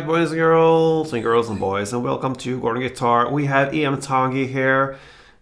boys and girls and boys, and welcome to Chord Guitar. We have IAM Tongi here,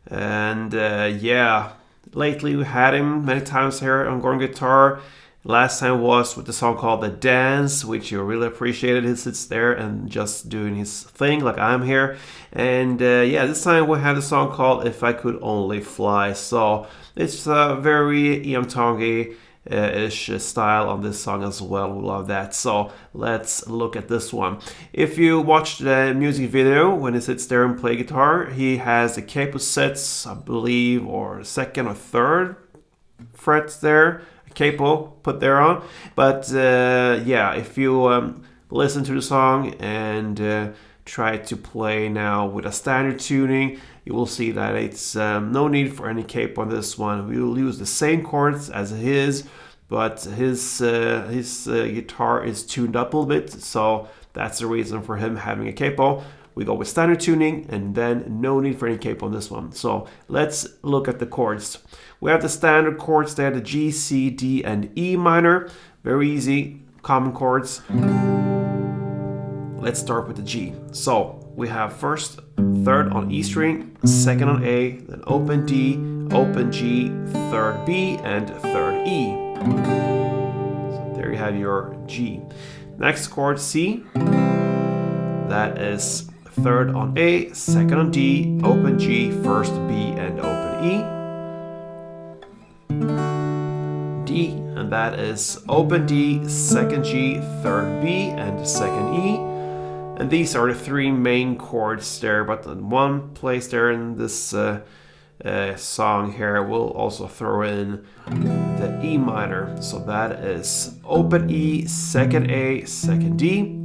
and yeah, lately we had him many times here on Chord Guitar. Last time was with the song called The Dance, which you really appreciated. He sits there and just doing his thing like I'm here. And yeah, this time we have the song called If I Could Only Fly. So it's a very IAM Tongi ish style on this song as well. We love that. So let's look at this one. If you watch the music video, when he sits there and play guitar, he has the capo sets, I believe, or second or third frets there, capo put there on. But yeah, if you listen to the song and try to play now with a standard tuning, you will see that it's no need for any capo on this one. We will use the same chords as his, but his guitar is tuned up a little bit, so that's the reason for him having a capo. We go with standard tuning, and then no need for any capo on this one. So let's look at the chords. We have the standard chords there, the G, C, D, and E minor. Very easy, common chords. Let's start with the G. So we have first, third on E string, second on A, then open D, open G, third B, and third E. So there you have your G. Next chord, C. That is third on A, second on D, open G, first B, and open E. D, and that is open D, second G, third B, and second E. And these are the three main chords there, but in one place there in this song here, we'll also throw in the E minor. So that is open E, second A, second D,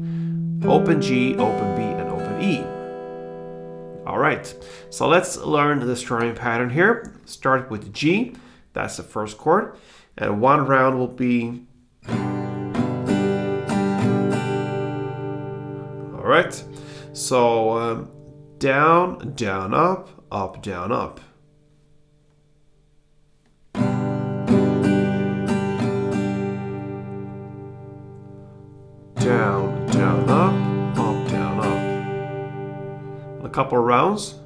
open G, open B, and open E. All right, so let's learn the strumming pattern here. Start with G, that's the first chord, and one round will be. All right, so down, down, up, down, up. Down, down, up, down, up. A couple of rounds.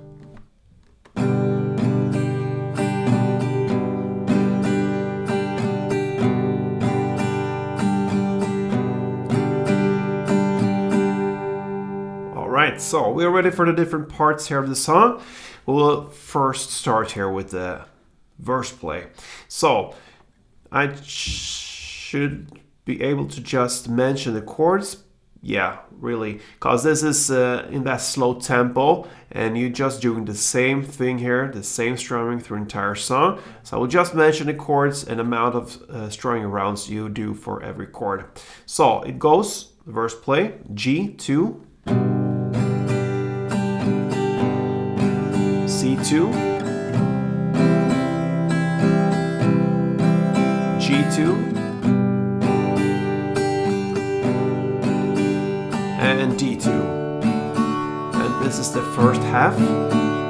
Alright, so we're ready for the different parts here of the song. We'll first start here with the verse play. So I should be able to just mention the chords. Yeah, really, because this is in that slow tempo, and you're just doing the same thing here, the same strumming through the entire song. So I will just mention the chords and amount of strumming rounds you do for every chord. So it goes, verse play, G2, C2, G2, and D2. And this is the first half.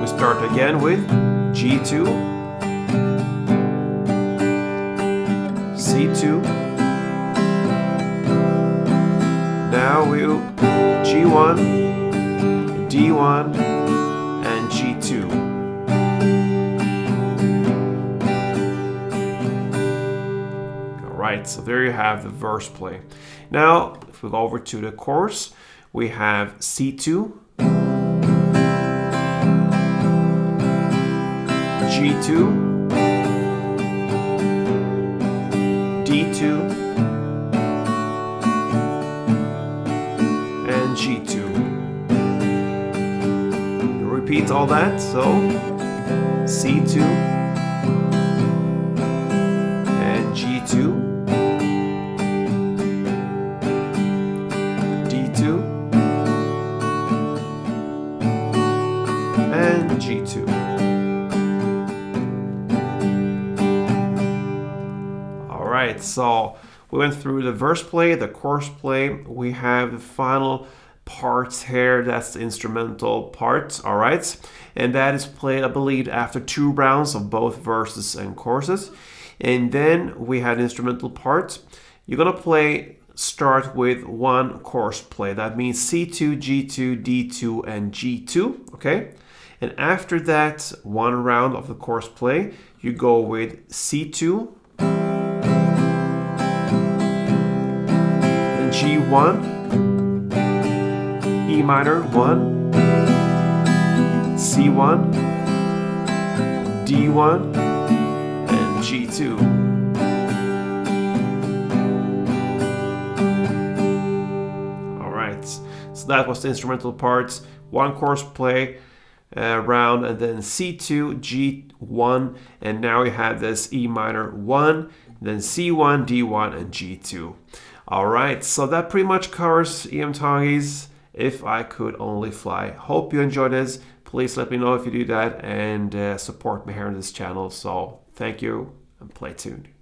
We start again with G2, C2. Now we'll G1, D1, and G2. Alright, so there you have the verse play. Now, if we go over to the chorus, we have C2, G2, D2, and G2. Repeat all that, so C2 and G2, D2, and G2. All right, so we went through the verse play, the chorus play. We have the final parts here. That's the instrumental part. All right, and that is played, I believe, after 2 rounds of both verses and choruses. And then we had instrumental part. You're gonna play start with one chorus play. That means C2, G2, D2, and G2, okay? And after that one round of the chorus play, you go with C2, then G1, E minor 1, C1, D1, and G2. Alright, so that was the instrumental parts. One chorus play round, and then C2, G1, and now we have this E minor 1, then C1, D1, and G2. Alright, so that pretty much covers EM Tongi's If I Could Only Fly. Hope you enjoyed this. Please let me know if you do that, and support me here on this channel. So thank you, and play tuned.